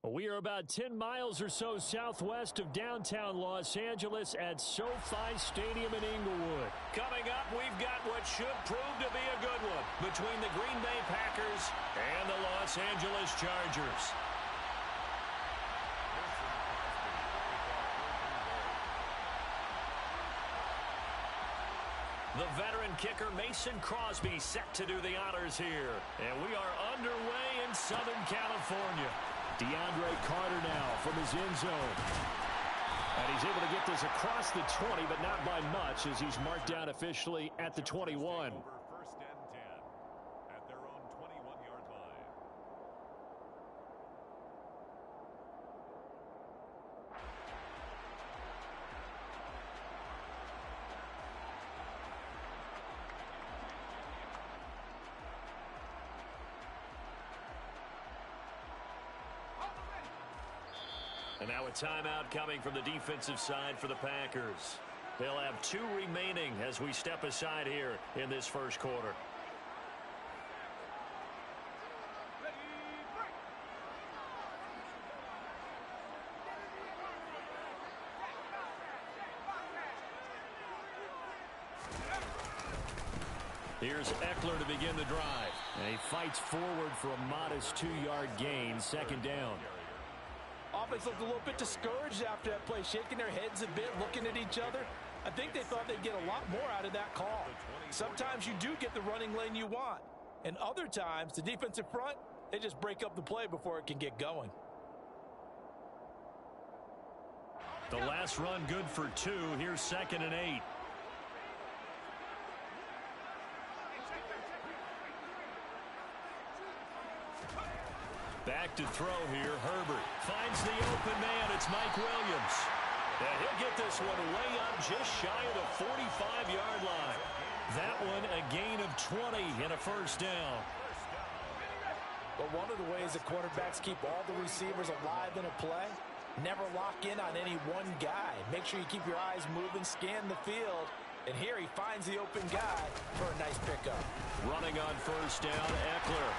We are about 10 miles or so southwest of downtown Los Angeles at SoFi Stadium in Inglewood. Coming up, we've got what should prove to be a good one between the Green Bay Packers and the Los Angeles Chargers. The veteran kicker Mason Crosby set to do the honors here. And we are underway in Southern California. DeAndre Carter now from his end zone. And he's able to get this across the 20, but not by much as he's marked down officially at the 21. First and 10 at their own 21-yard line. And now a timeout coming from the defensive side for the Packers. They'll have 2 remaining as we step aside here in this first quarter. Here's Eckler to begin the drive. And he fights forward for a modest 2-yard gain, second down. Offense looked a little bit discouraged after that play, shaking their heads a bit, looking at each other. I think they thought they'd get a lot more out of that call. Sometimes you do get the running lane you want. And other times, the defensive front, they just break up the play before it can get going. The last run good for 2. Here's 2nd and 8. Back to throw here. Herbert finds the open man. It's Mike Williams. And he'll get this one way up just shy of the 45-yard line. That one a gain of 20 and a first down. But one of the ways that quarterbacks keep all the receivers alive in a play, never lock in on any one guy. Make sure you keep your eyes moving, scan the field. And here he finds the open guy for a nice pickup. Running on first down, Eckler.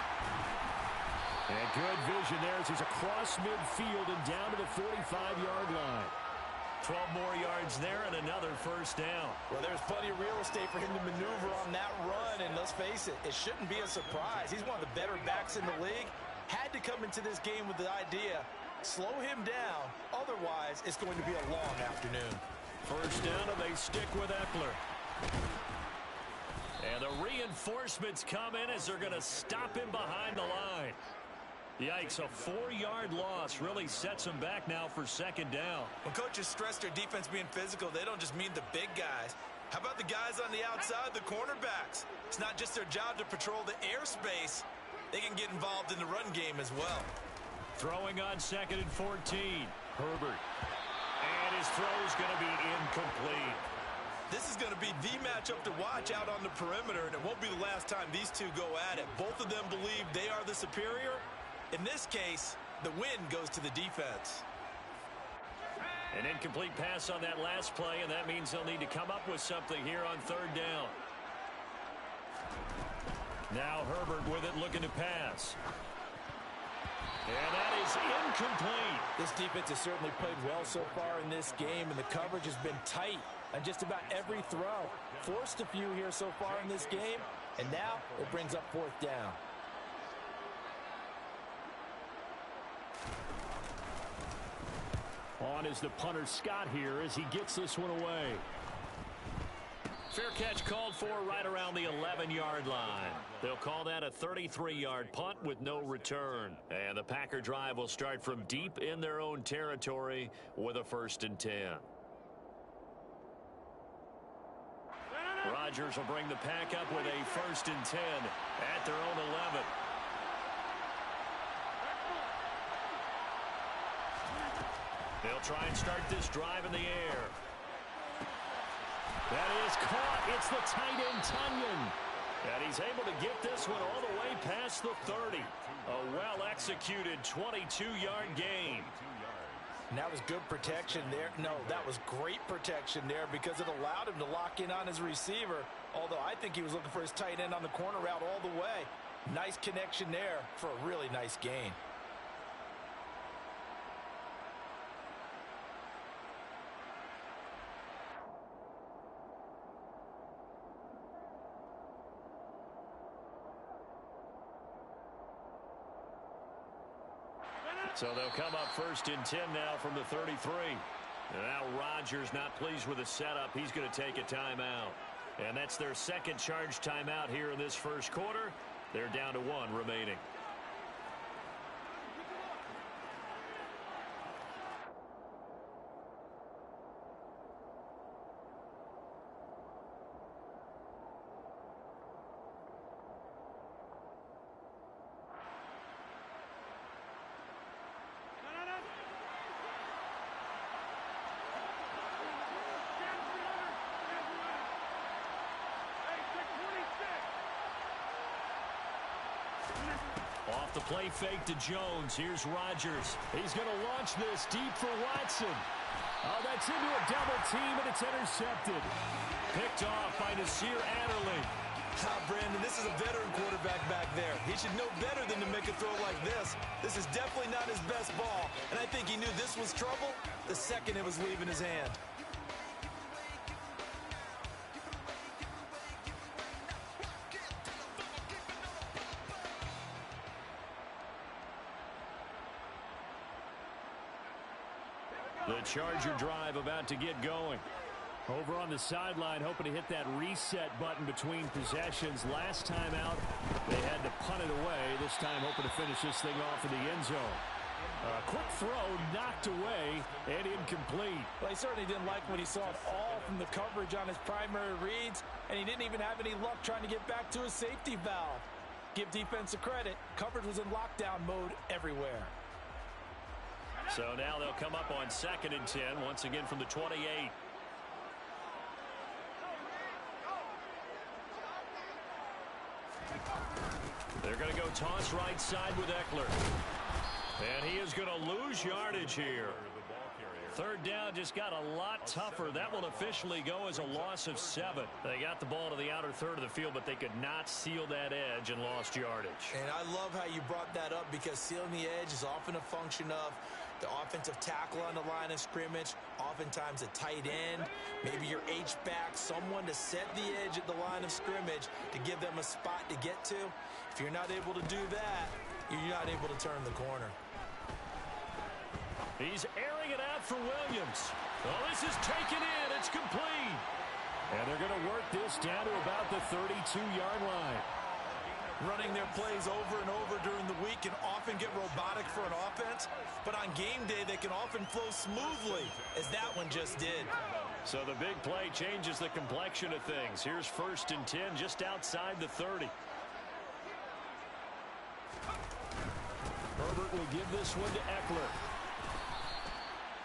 And good vision there as he's across midfield and down to the 45-yard line. 12 more yards there and another first down. Well, there's plenty of real estate for him to maneuver on that run. And let's face it, it shouldn't be a surprise. He's one of the better backs in the league. Had to come into this game with the idea, slow him down. Otherwise, it's going to be a long afternoon. First down, and they stick with Eckler. And the reinforcements come in as they're going to stop him behind the line. Yikes, a 4-yard loss really sets them back now for second down. When coaches stress their defense being physical, they don't just mean the big guys. How about the guys on the outside, the cornerbacks? It's not just their job to patrol the airspace. They can get involved in the run game as well. Throwing on 2nd and 14. Herbert. And his throw's going to be incomplete. This is going to be the matchup to watch out on the perimeter, and it won't be the last time these two go at it. Both of them believe they are the superior. In this case, the win goes to the defense. An incomplete pass on that last play, and that means they'll need to come up with something here on third down. Now Herbert with it, looking to pass. And that is incomplete. This defense has certainly played well so far in this game, and the coverage has been tight on just about every throw. Forced a few here so far in this game, and now it brings up fourth down. On is the punter Scott here as he gets this one away. Fair catch called for right around the 11-yard line. They'll call that a 33-yard punt with no return. And the Packer drive will start from deep in their own territory with a 1st and 10. Rodgers will bring the pack up with a 1st and 10 at their own 11. They'll try and start this drive in the air. That is caught. It's the tight end, Tunyon. And he's able to get this one all the way past the 30. A well-executed 22-yard gain. And that was good protection there. No, that was great protection there because it allowed him to lock in on his receiver. Although I think he was looking for his tight end on the corner route all the way. Nice connection there for a really nice gain. So they'll come up 1st and 10 now from the 33. And now Rodgers not pleased with the setup. He's going to take a timeout. And that's their second charge timeout here in this first quarter. They're down to 1 remaining. Off the play fake to Jones. Here's Rodgers. He's going to launch this deep for Watson. Oh, that's into a double team, and it's intercepted. Picked off by Nasir Adderley. Brandon, this is a veteran quarterback back there. He should know better than to make a throw like this. This is definitely not his best ball, and I think he knew this was trouble the second it was leaving his hand. The Charger drive about to get going. Over on the sideline, hoping to hit that reset button between possessions. Last time out, they had to punt it away. This time, hoping to finish this thing off in the end zone. Quick throw, knocked away, and incomplete. Well, he certainly didn't like what he saw at all from the coverage on his primary reads, and he didn't even have any luck trying to get back to his safety valve. Give defense a credit. Coverage was in lockdown mode everywhere. So now they'll come up on 2nd and 10, once again from the 28. They're going to go toss right side with Eckler. And he is going to lose yardage here. 3rd down just got a lot tougher. That will officially go as a loss of 7. They got the ball to the outer third of the field, but they could not seal that edge and lost yardage. And I love how you brought that up, because sealing the edge is often a function of the offensive tackle on the line of scrimmage, oftentimes a tight end, maybe your H-back, someone to set the edge at the line of scrimmage to give them a spot to get to. If you're not able to do that, you're not able to turn the corner. He's airing it out for Williams. Well, this is taken in. It's complete. And they're going to work this down to about the 32-yard line. Running their plays over and over during the week can often get robotic for an offense, but on game day they can often flow smoothly, as that one just did. So the big play changes the complexion of things. Here's 1st and 10 just outside the 30. Herbert will give this one to Eckler.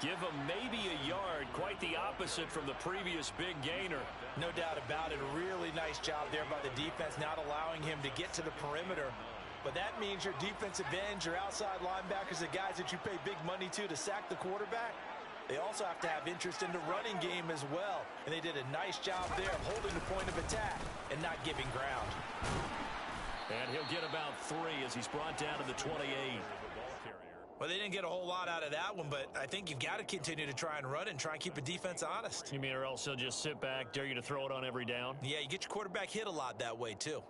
Give him maybe a yard, quite the opposite from the previous big gainer. No doubt about it. A really nice job there by the defense, not allowing him to get to the perimeter. But that means your defensive ends, your outside linebackers, the guys that you pay big money to sack the quarterback, they also have to have interest in the running game as well. And they did a nice job there of holding the point of attack and not giving ground. And he'll get about 3 as he's brought down to the 28. Well, they didn't get a whole lot out of that one, but I think you've got to continue to try and run and try and keep the defense honest. You mean, or else he'll just sit back, dare you to throw it on every down? Yeah, you get your quarterback hit a lot that way, too.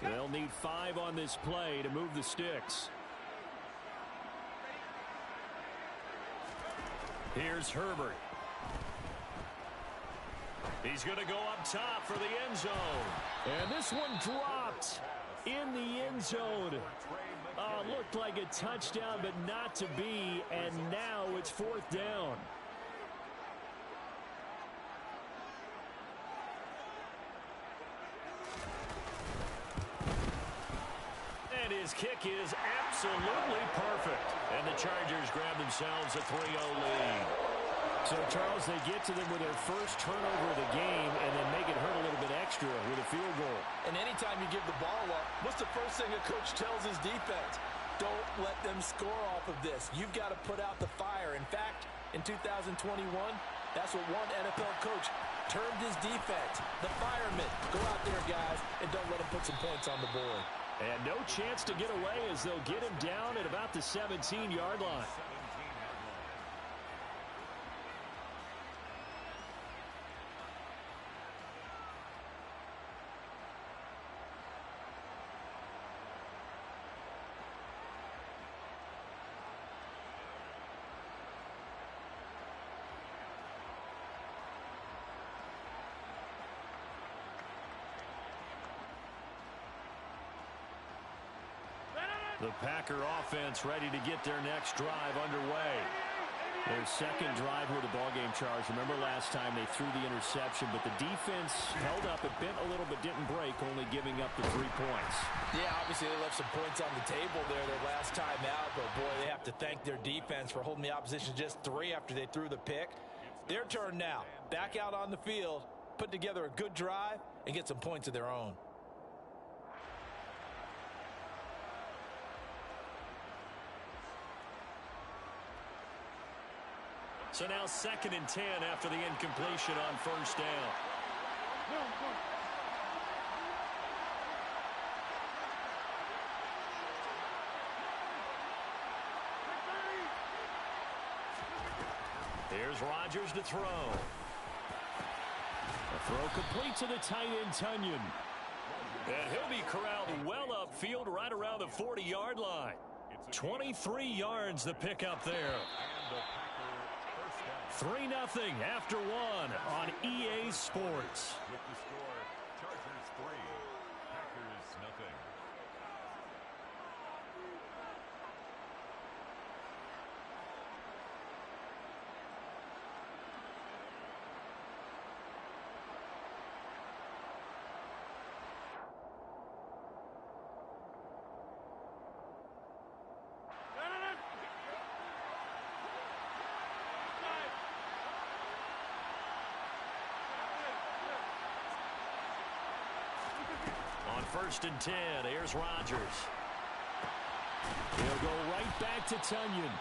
They'll need 5 on this play to move the sticks. Here's Herbert. He's going to go up top for the end zone. And this one dropped in the end zone. Looked like a touchdown, but not to be, and now it's 4th down. And his kick is absolutely perfect. And the Chargers grab themselves a 3-0 lead. So, Charles, they get to them with their first turnover of the game and then make it hurt a little bit extra with a field goal. And anytime you give the ball up, what's the first thing a coach tells his defense? Don't let them score off of this. You've got to put out the fire. In fact, in 2021, that's what one NFL coach termed his defense, the firemen. Go out there, guys, and don't let them put some points on the board. And no chance to get away as they'll get him down at about the 17-yard line. The Packer offense ready to get their next drive underway. Their second drive with the ballgame, Charles. Remember last time they threw the interception, but the defense held up. It bent a little but didn't break, only giving up the 3 points. Yeah, obviously they left some points on the table there their last time out, but boy, they have to thank their defense for holding the opposition just 3 after they threw the pick. Their turn now. Back out on the field, put together a good drive, and get some points of their own. So now 2nd and 10 after the incompletion on first down. Here's Rodgers to throw. A throw complete to the tight end, Tunyon. And he'll be corralled well upfield right around the 40-yard line. 23 yards the pick up there. 3-0 after 1 on EA Sports. With the score, Chargers 3, Packers nothing. On 1st and 10, here's Rodgers. He'll go right back to Tunyon.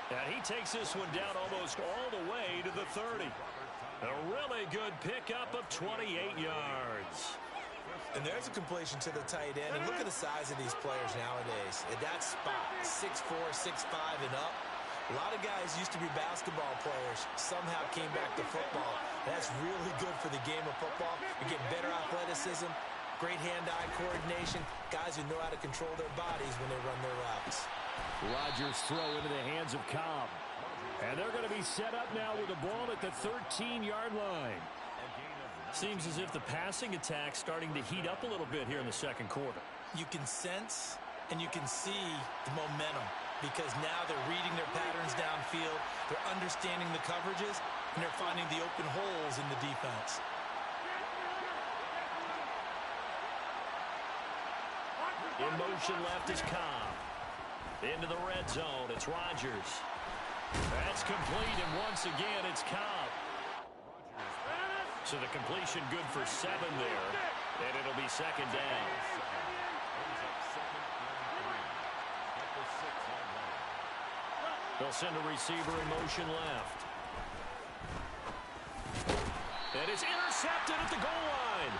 And he takes this one down almost all the way to the 30. A really good pickup of 28 yards. And there's a completion to the tight end. And look at the size of these players nowadays. At that spot, 6'4", 6'5", and up. A lot of guys used to be basketball players, somehow came back to football. That's really good for the game of football. You get better athleticism, great hand-eye coordination, guys who know how to control their bodies when they run their routes. Rodgers throw into the hands of Cobb. And they're going to be set up now with the ball at the 13-yard line. Seems as if the passing attack's starting to heat up a little bit here in the second quarter. You can sense and you can see the momentum because now they're reading their patterns downfield, they're understanding the coverages, and they're finding the open holes in the defense. In motion left is Cobb. Into the red zone, it's Rodgers. That's complete, and once again, it's Cobb. So the completion good for 7 there, and it'll be 2nd down. They'll send a receiver in motion left. And it's intercepted at the goal line.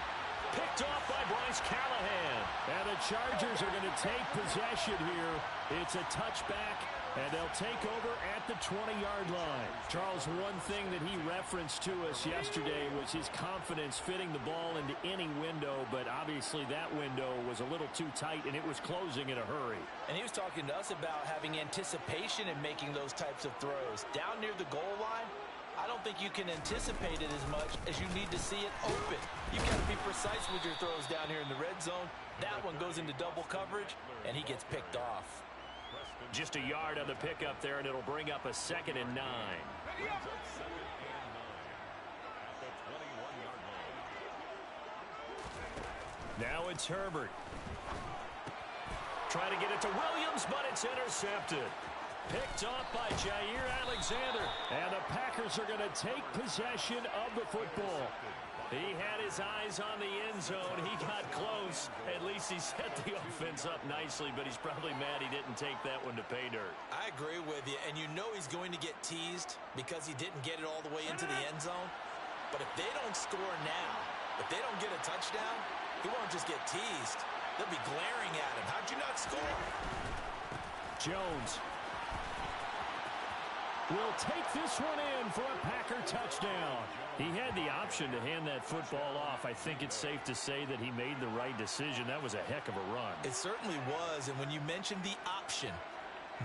Picked off by Bryce Callahan. And the Chargers are going to take possession here. It's a touchback, and they'll take over at the 20-yard line. Charles, one thing that he referenced to us yesterday was his confidence fitting the ball into any window, but obviously that window was a little too tight, and it was closing in a hurry. And he was talking to us about having anticipation in making those types of throws. Down near the goal line, I don't think you can anticipate it as much as you need to see it open. You got to be precise with your throws down here in the red zone. That one goes into double coverage, and he gets picked off. Just a yard on the pickup there, and it'll bring up a 2nd and 9. Now it's Herbert. Trying to get it to Williams, but it's intercepted. Picked off by Jair Alexander. And the Packers are going to take possession of the football. He had his eyes on the end zone. He got close. At least he set the offense up nicely, but he's probably mad he didn't take that one to pay dirt. I agree with you, and you know he's going to get teased because he didn't get it all the way into the end zone. But if they don't score now, if they don't get a touchdown, he won't just get teased. They'll be glaring at him. How'd you not score? Jones will take this one in for a Packer touchdown. He had the option to hand that football off. I think it's safe to say that he made the right decision. That was a heck of a run. It certainly was, and when you mentioned the option,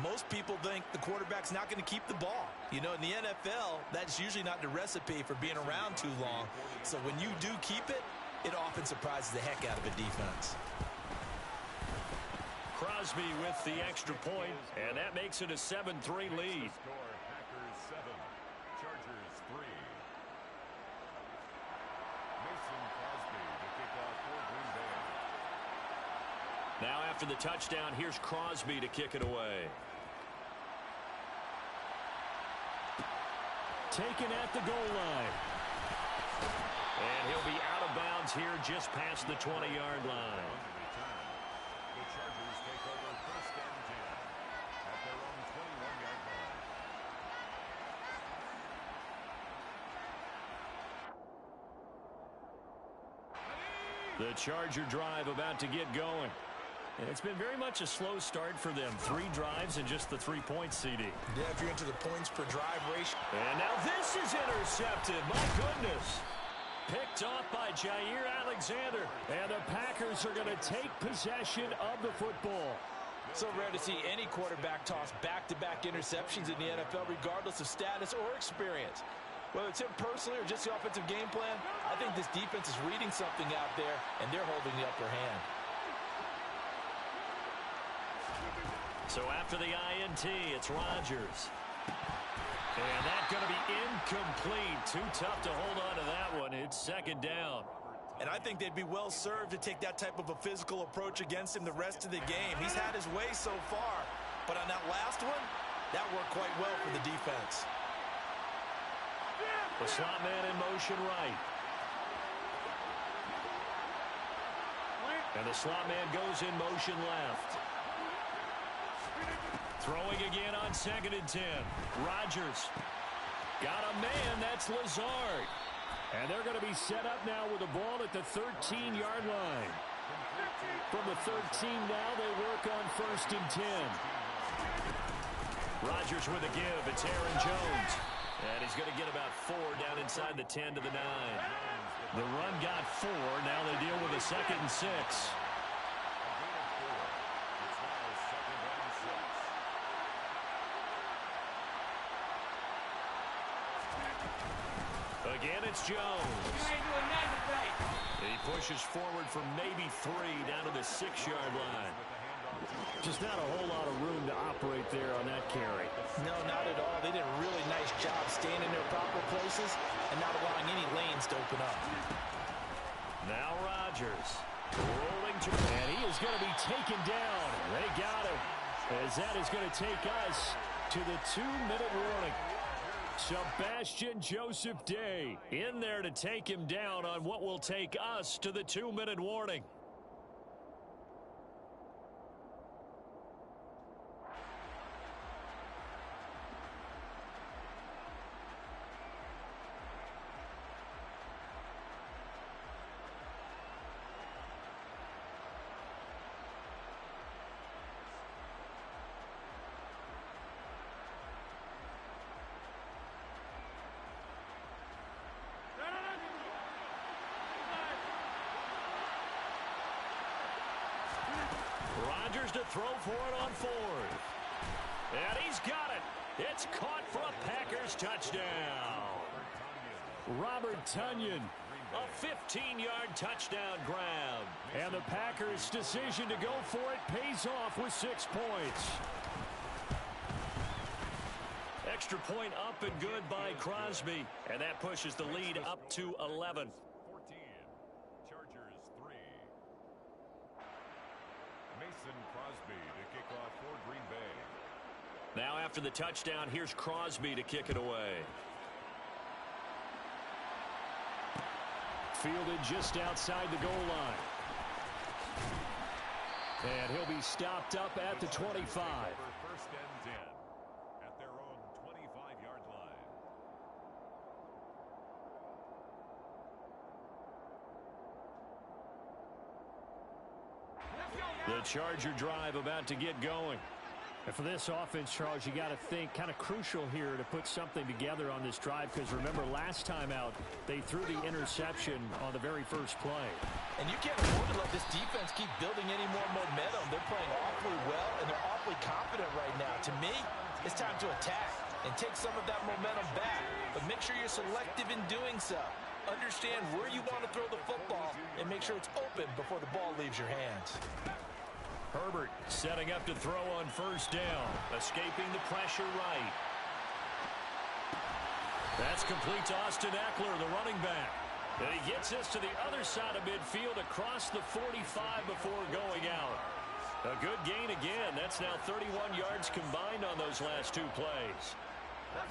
most people think the quarterback's not going to keep the ball. You know, in the NFL, that's usually not the recipe for being around too long. So when you do keep it, it often surprises the heck out of a defense. Crosby with the extra point, and that makes it a 7-3 lead. Score, Packers 7, Chargers 3. Mason Crosby to kick off for Green Bay. Now after the touchdown, here's Crosby to kick it away. Taken at the goal line. And he'll be out of bounds here just past the 20-yard line. The Chargers take over first and 10 at their own 21-yard line. The Charger drive about to get going. And it's been very much a slow start for them. 3 drives and just the 3 points, CD. Yeah, if you're into the points per drive ratio. And now this is intercepted. My goodness. Picked off by Jair Alexander. And the Packers are going to take possession of the football. So rare to see any quarterback toss back-to-back interceptions in the NFL, regardless of status or experience. Whether it's him personally or just the offensive game plan, I think this defense is reading something out there, and they're holding the upper hand. So after the INT, it's Rodgers. And that's going to be incomplete. Too tough to hold on to that one. It's second down. And I think they'd be well served to take that type of a physical approach against him the rest of the game. He's had his way so far, but on that last one, that worked quite well for the defense. The slot man in motion right. And the slot man goes in motion left. Throwing again on 2nd and 10. Rodgers. Got a man. That's Lazard. And they're going to be set up now with the ball at the 13-yard line. From the 13 now, they work on 1st and 10. Rodgers with a give. It's Aaron Jones. And he's going to get about 4 down inside the 10 to the 9. The run got 4. Now they deal with a 2nd and 6. Again, it's Jones. He pushes forward for maybe 3 down to the 6-yard line. Just not a whole lot of room to operate there on that carry. No, not at all. They did a really nice job staying in their proper places and not allowing any lanes to open up. Now Rodgers rolling to, and he is going to be taken down. They got him, as that is going to take us to the 2-minute warning. Sebastian Joseph Day in there to take him down on what will take us to the 2-minute warning. Rodgers to throw for it on 4th. And he's got it. It's caught for a Packers touchdown. Robert Tonyan. A 15-yard touchdown grab. And the Packers' decision to go for it pays off with 6 points. Extra point up and good by Crosby. And that pushes the lead up to 11. 14, Chargers 3. Mason Crosby to kick off for Green Bay. Now after the touchdown, here's Crosby to kick it away. Fielded just outside the goal line. And he'll be stopped up at the 25. First and 10 at their own 25-yard line. The Charger drive about to get going. And for this offense, Charles, you got to think kind of crucial here to put something together on this drive, because remember last time out they threw the interception on the very first play. And you can't afford to let this defense keep building any more momentum. They're playing awfully well, and they're awfully confident right now. To me, it's time to attack and take some of that momentum back. But make sure you're selective in doing so. Understand where you want to throw the football and make sure it's open before the ball leaves your hands. Herbert setting up to throw on first down. Escaping the pressure right. That's complete to Austin Eckler, the running back. And he gets this to the other side of midfield across the 45 before going out. A good gain again. That's now 31 yards combined on those last two plays.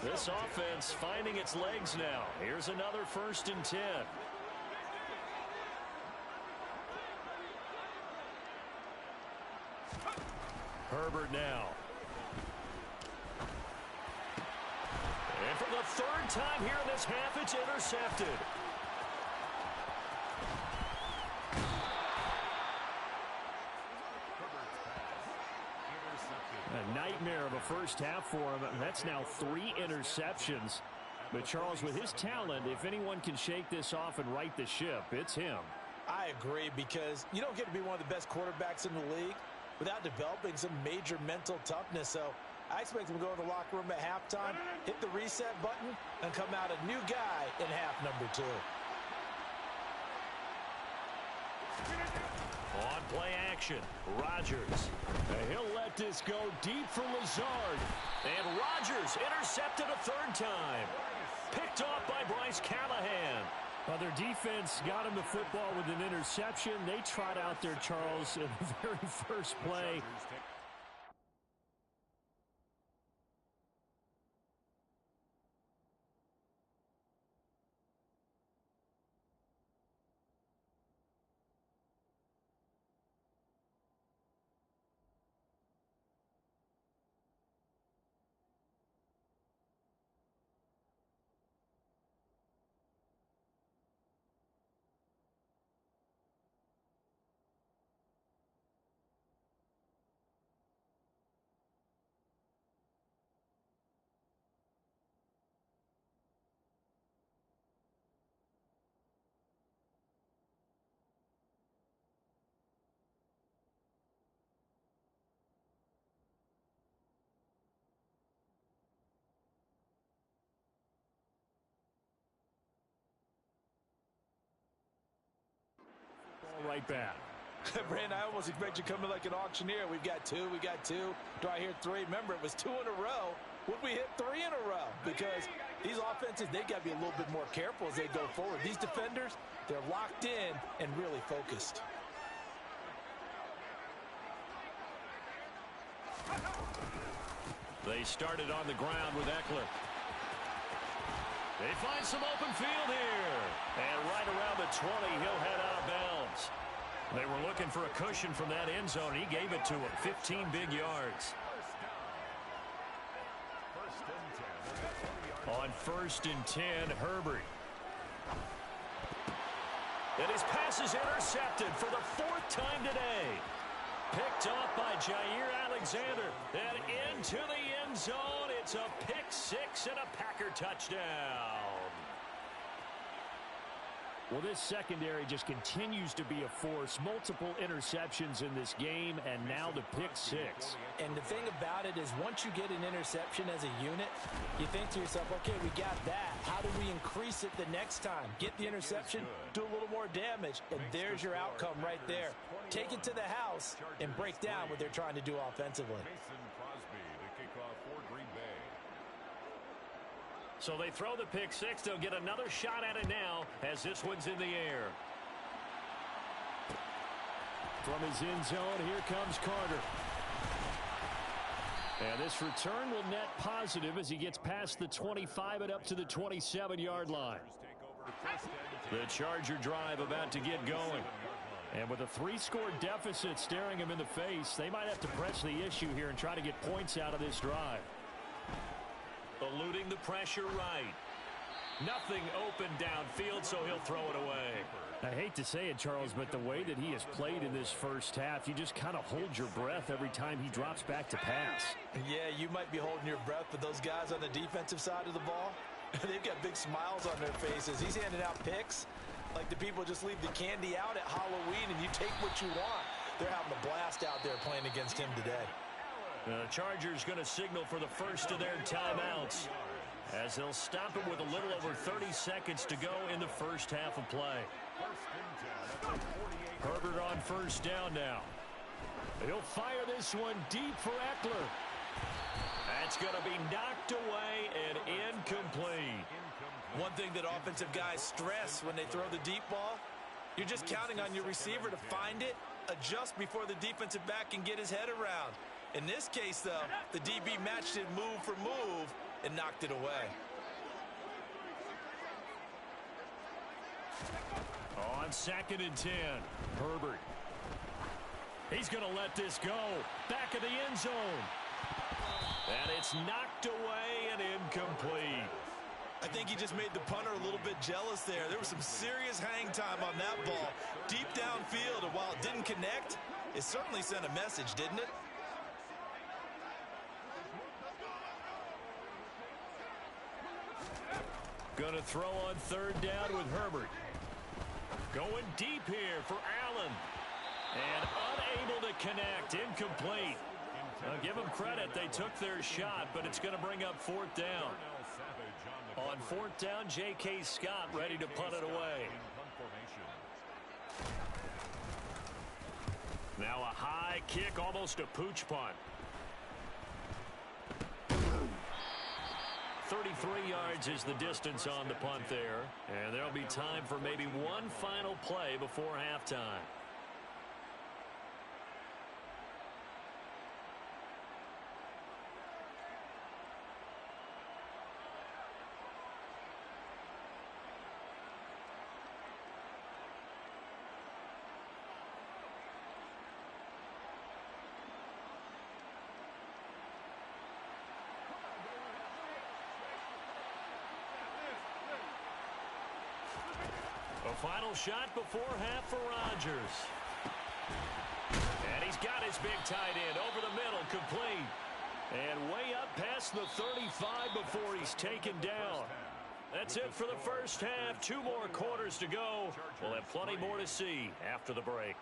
This offense finding its legs now. Here's another 1st and 10. Herbert now. And for the 3rd time here in this half, it's intercepted. A nightmare of a first half for him. That's now 3 interceptions. But Charles, with his talent, if anyone can shake this off and right the ship, it's him. I agree, because you don't get to be one of the best quarterbacks in the league without developing some major mental toughness. So I expect him to go in the locker room at halftime, hit the reset button, and come out a new guy in half number 2. On play action, Rodgers. He'll let this go deep for Lazard. And Rodgers intercepted a 3rd time. Picked off by Bryce Callahan. Well, their defense got him the football with an interception. They trot out there, Charles, in the very first play. Right back. Brandon, I almost expect you to come in like an auctioneer. We've got 2, we got 2. Do I hear 3? Remember, it was 2 in a row. Would we hit 3 in a row? Because these offenses, they got to be a little bit more careful as they go forward. These defenders, they're locked in and really focused. They started on the ground with Eckler. They find some open field here. And right around the 20, he'll head out of bounds. They were looking for a cushion from that end zone. He gave it to him. 15 big yards. On 1st and 10, Herbert. And his pass is intercepted for the 4th time today. Picked off by Jair Alexander. And into the end zone. It's a pick 6 and a Packer touchdown. Well, this secondary just continues to be a force. Multiple interceptions in this game, and now the pick 6. And the thing about it is, once you get an interception as a unit, you think to yourself, okay, we got that. How do we increase it the next time? Get the interception, do a little more damage, and there's your outcome right there. Take it to the house and break down what they're trying to do offensively. So they throw the pick 6. They'll get another shot at it now as this one's in the air. From his end zone, here comes Carter. And this return will net positive as he gets past the 25 and up to the 27-yard line. The Charger drive about to get going. And with a 3-score deficit staring him in the face, they might have to press the issue here and try to get points out of this drive. Eluding the pressure right. Nothing open downfield, so he'll throw it away. I hate to say it, Charles, but the way that he has played in this first half, you just kind of hold your breath every time he drops back to pass. Yeah, you might be holding your breath, but those guys on the defensive side of the ball, they've got big smiles on their faces. He's handing out picks like the people just leave the candy out at Halloween and you take what you want. They're having a blast out there playing against him today. The Chargers going to signal for the first of their timeouts as they'll stop it with a little over 30 seconds to go in the first half of play. Herbert on first down now. He'll fire this one deep for Eckler. That's going to be knocked away and incomplete. One thing that offensive guys stress when they throw the deep ball, you're just counting on your receiver to find it, adjust before the defensive back can get his head around. In this case, though, the DB matched it move for move and knocked it away. On 2nd and 10, Herbert. He's going to let this go. Back of the end zone. And it's knocked away and incomplete. I think he just made the punter a little bit jealous there. There was some serious hang time on that ball. Deep downfield, and while it didn't connect, it certainly sent a message, didn't it? Going to throw on 3rd down with Herbert. Going deep here for Allen. And unable to connect. Incomplete. Now, give them credit. They took their shot, but it's going to bring up 4th down. On 4th down, J.K. Scott ready to punt it away. Now a high kick, almost a pooch punt. 33 yards is the distance on the punt there. And there'll be time for maybe one final play before halftime. A final shot before half for Rodgers. And he's got his big tight end over the middle, complete. And way up past the 35 before he's taken down. That's it for the first half. 2 more quarters to go. We'll have plenty more to see after the break.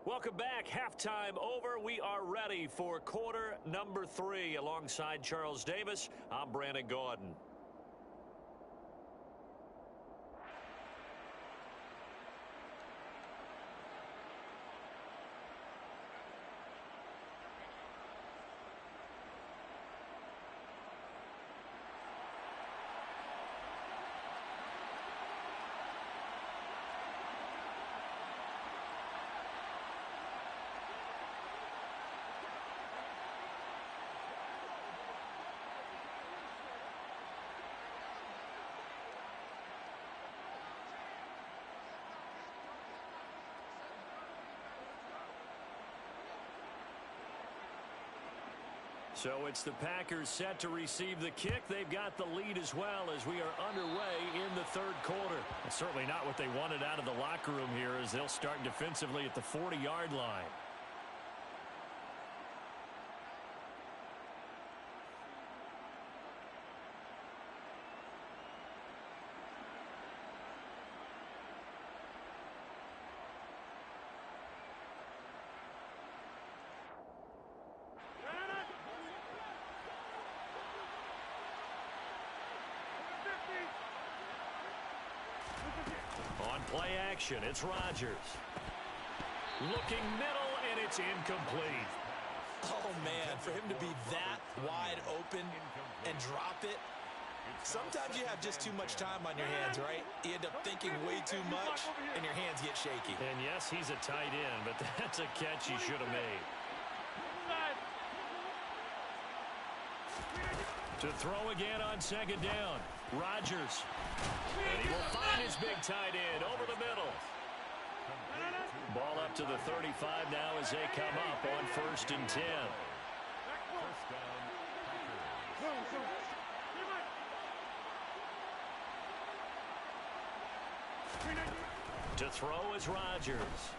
Welcome back. Halftime over. We are ready for quarter number 3. Alongside Charles Davis, I'm Brandon Gordon. So it's the Packers set to receive the kick. They've got the lead as well as we are underway in the 3rd quarter. Well, certainly not what they wanted out of the locker room here as they'll start defensively at the 40-yard line. On play action, it's Rodgers. Looking middle, and it's incomplete. Oh, man, for him to be that wide open and drop it. Sometimes you have just too much time on your hands, right? You end up thinking way too much, and your hands get shaky. And yes, he's a tight end, but that's a catch he should have made. To throw again on 2nd down. Rodgers. And he will find his big tight end over the middle. Ball up to the 35 now as they come up on 1st and 10. To throw is Rodgers.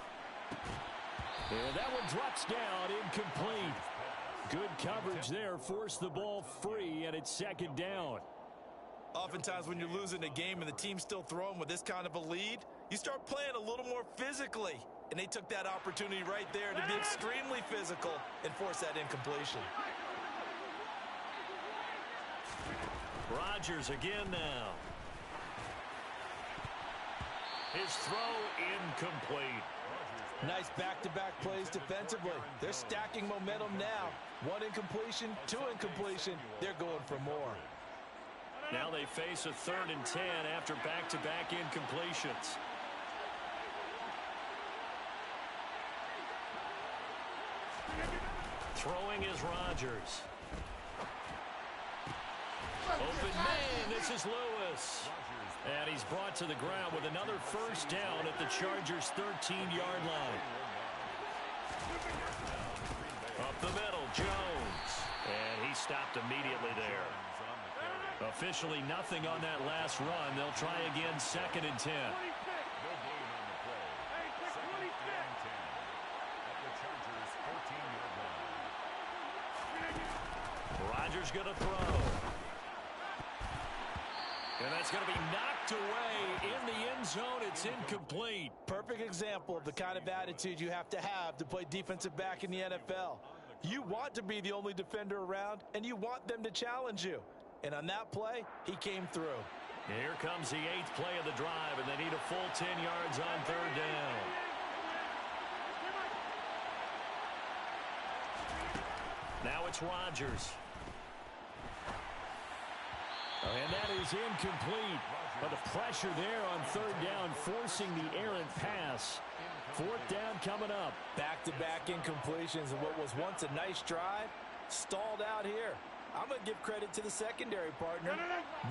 And that one drops down incomplete. Good coverage there. Forced the ball free, and it's second down. Oftentimes when you're losing a game and the team's still throwing with this kind of a lead, you start playing a little more physically. And they took that opportunity right there to be extremely physical and force that incompletion. Rodgers again now. His throw incomplete. Nice back-to-back plays defensively. They're stacking momentum now. One incompletion, two incompletion. They're going for more. Now they face a 3rd and 10 after back-to-back incompletions. Throwing is Rodgers. Open man, this is Lewis. And he's brought to the ground with another first down at the Chargers' 13-yard line. Up the middle, Jones. And he stopped immediately there. Officially nothing on that last run. They'll try again 2nd and 10. Rodgers going to throw. And that's going to be knocked away in the end zone. It's incomplete. Perfect example of the kind of attitude you have to play defensive back in the NFL. You want to be the only defender around, and you want them to challenge you. And on that play, he came through. Here comes the 8th play of the drive, and they need a full 10 yards on 3rd down. Now it's Rodgers. And that is incomplete. But the pressure there on 3rd down, forcing the errant pass. 4th down coming up. Back-to-back incompletions, and what was once a nice drive stalled out here. I'm going to give credit to the secondary partner.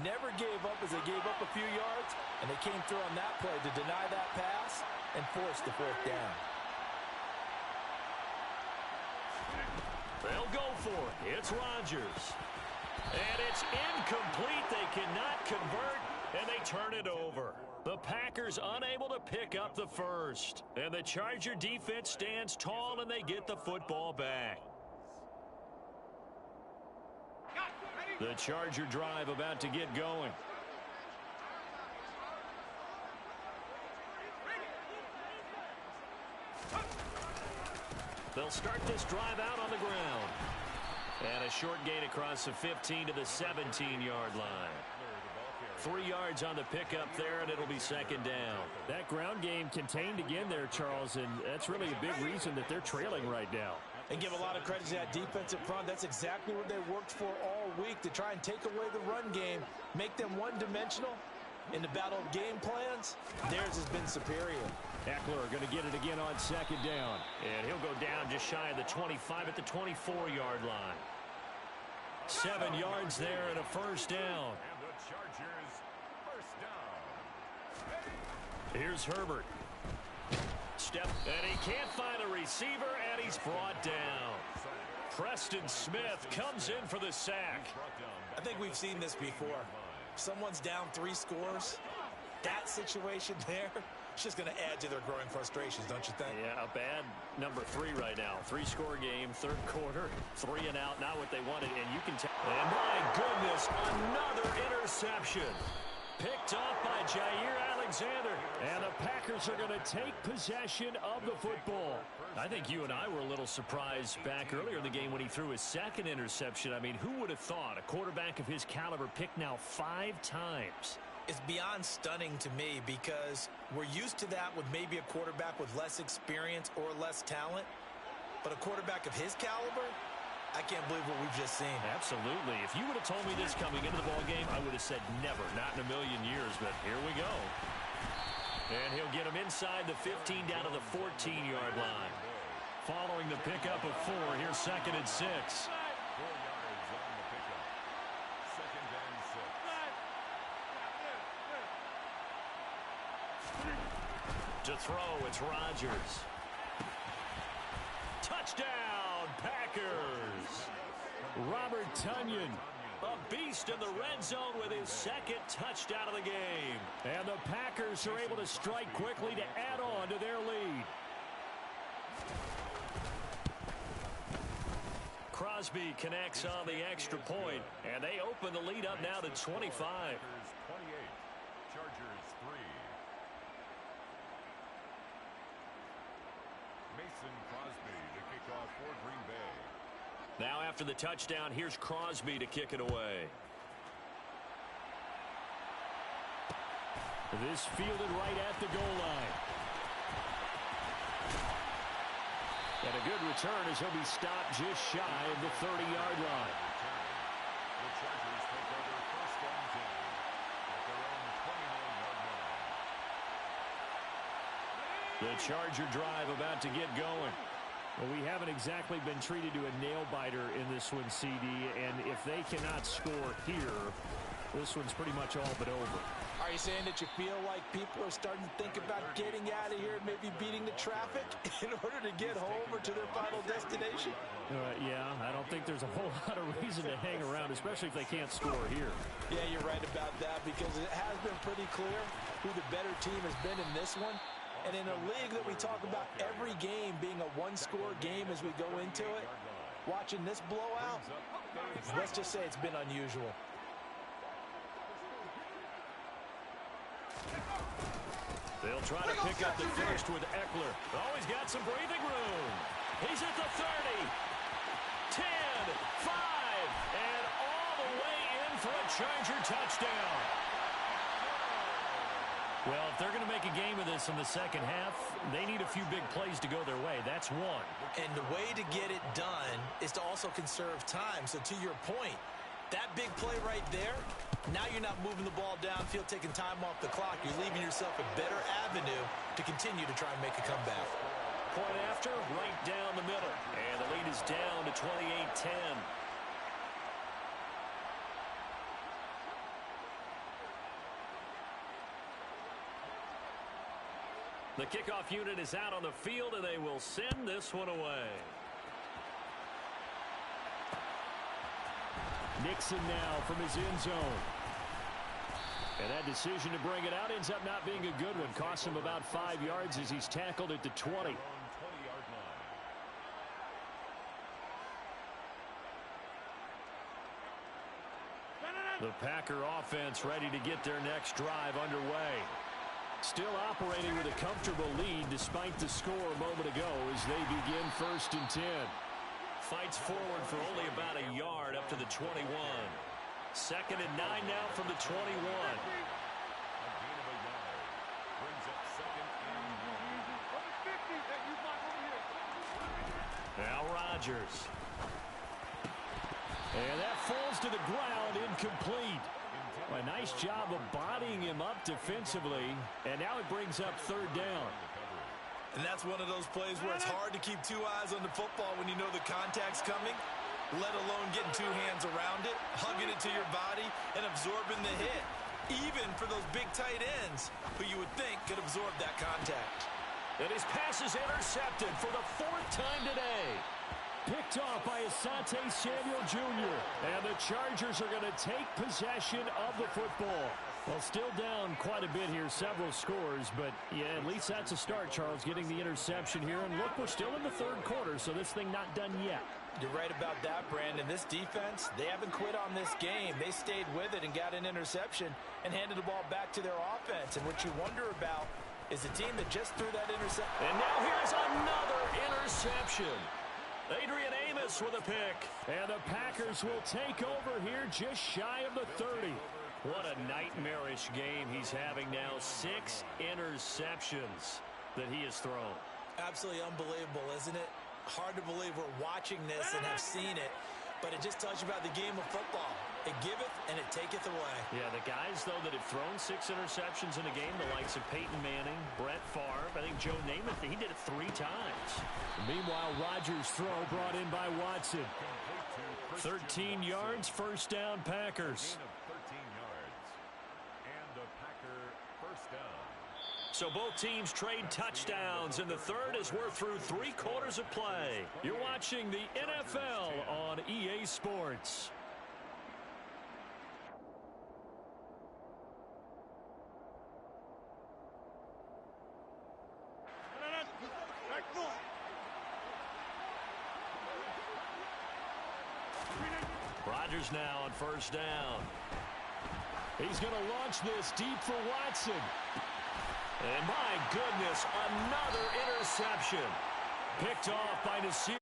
Never gave up as they gave up a few yards, and they came through on that play to deny that pass and force the 4th down. They'll go for it. It's Rodgers. And it's incomplete. They cannot convert, and they turn it over. The Packers unable to pick up the first. And the Charger defense stands tall, and they get the football back. The Charger drive about to get going. They'll start this drive out on the ground. And a short gain across the 15 to the 17-yard line. 3 yards on the pickup there, and it'll be 2nd down. That ground game contained again there, Charles, and that's really a big reason that they're trailing right now. And give a lot of credit to that defensive front. That's exactly what they worked for all week, to try and take away the run game, make them one-dimensional. In the battle of game plans, theirs has been superior. Eckler going to get it again on 2nd down. And he'll go down just shy of the 25 at the 24-yard line. 7 yards there and a first down. And the Chargers first down. Here's Herbert. Step, and he can't find a receiver, and he's brought down. Preston Smith comes in for the sack. I think we've seen this before. Someone's down 3 scores. That situation there, it's just going to add to their growing frustrations, don't you think? Yeah, a bad number 3 right now. 3-score game, 3rd quarter, 3 and out, not what they wanted, and you can tell. And my goodness, another interception. Picked off by Jair Alexander. And the Packers are going to take possession of the football. I think you and I were a little surprised back earlier in the game when he threw his 2nd interception. I mean, who would have thought a quarterback of his caliber picked now 5 times? It's beyond stunning to me, because we're used to that with maybe a quarterback with less experience or less talent. But a quarterback of his caliber, I can't believe what we've just seen. Absolutely. If you would have told me this coming into the ballgame, I would have said never, not in a million years, but here we go. And he'll get him inside the 15 down to the 14-yard line. Following the pickup of 4, here's 2nd and 6. 4 yards on the pickup. 2nd and 6. To throw, it's Rodgers. Touchdown, Packers! Robert Tonyan. A beast in the red zone with his 2nd touchdown of the game. And the Packers are able to strike quickly to add on to their lead. Crosby connects on the extra point, and they open the lead up now to 25. Packers 28, Chargers 3. Mason Crosby to kick off for Green Bay. Now after the touchdown, here's Crosby to kick it away. This fielded right at the goal line. And a good return as he'll be stopped just shy of the 30-yard line. The Chargers take over first and 10 at their own 29-yard line. The Charger drive about to get going. Well, we haven't exactly been treated to a nail-biter in this one, CD, and if they cannot score here, this one's pretty much all but over. Are you saying that you feel like people are starting to think about getting out of here and maybe beating the traffic in order to get home or to their final destination? Yeah, I don't think there's a whole lot of reason to hang around, especially if they can't score here. Yeah, you're right about that because it has been pretty clear who the better team has been in this one. And in a league that we talk about every game being a one-score game as we go into it, watching this blowout, let's just say it's been unusual. They'll try to pick up the first with Eckler. Oh, he's got some breathing room. He's at the 30, 10, 5, and all the way in for a Charger touchdown. Well, if they're going to make a game of this in the second half, they need a few big plays to go their way. That's one. And the way to get it done is to also conserve time. So to your point, that big play right there, now you're not moving the ball downfield, taking time off the clock. You're leaving yourself a better avenue to continue to try and make a comeback. Point after, right down the middle. And the lead is down to 28-10. The kickoff unit is out on the field, and they will send this one away. Nixon now from his end zone. And that decision to bring it out ends up not being a good one. Costs him about 5 yards as he's tackled at the 20. The Packer offense ready to get their next drive underway. Still operating with a comfortable lead despite the score a moment ago as they begin 1st and 10. Fights forward for only about a yard up to the 21. 2nd and 9 now from the 21. Now Rodgers. And that falls to the ground, incomplete. A nice job of bodying him up defensively, and now it brings up 3rd down. And that's one of those plays where it's hard to keep 2 eyes on the football when you know the contact's coming, let alone getting 2 hands around it, hugging it to your body, and absorbing the hit, even for those big tight ends who you would think could absorb that contact. And his pass is intercepted for the 4th time today. Picked off by Asante Samuel Jr. And the Chargers are going to take possession of the football. Well, still down quite a bit here, several scores, but yeah, at least that's a start, Charles, getting the interception here. And look, we're still in the 3rd quarter, so this thing not done yet. You're right about that, Brandon. This defense, they haven't quit on this game. They stayed with it and got an interception and handed the ball back to their offense. And what you wonder about is the team that just threw that interception. And now here's another interception. Adrian Amos with a pick. And the Packers will take over here just shy of the 30. What a nightmarish game he's having now. 6 interceptions that he has thrown. Absolutely unbelievable, isn't it? Hard to believe we're watching this and have seen it, but it just tells you about the game of football. It giveth and it taketh away. Yeah, the guys, though, that have thrown 6 interceptions in a game, the likes of Peyton Manning, Brett Favre, I think Joe Namath, he did it 3 times. Meanwhile, Rodgers' throw brought in by Watson. 13 yards, 1st down, Packers. So both teams trade touchdowns, and the 3rd as we're through 3 quarters of play. You're watching the NFL on EA Sports. Rodgers now on first down. He's going to launch this deep for Watson. And my goodness, another interception. Picked off by Nasir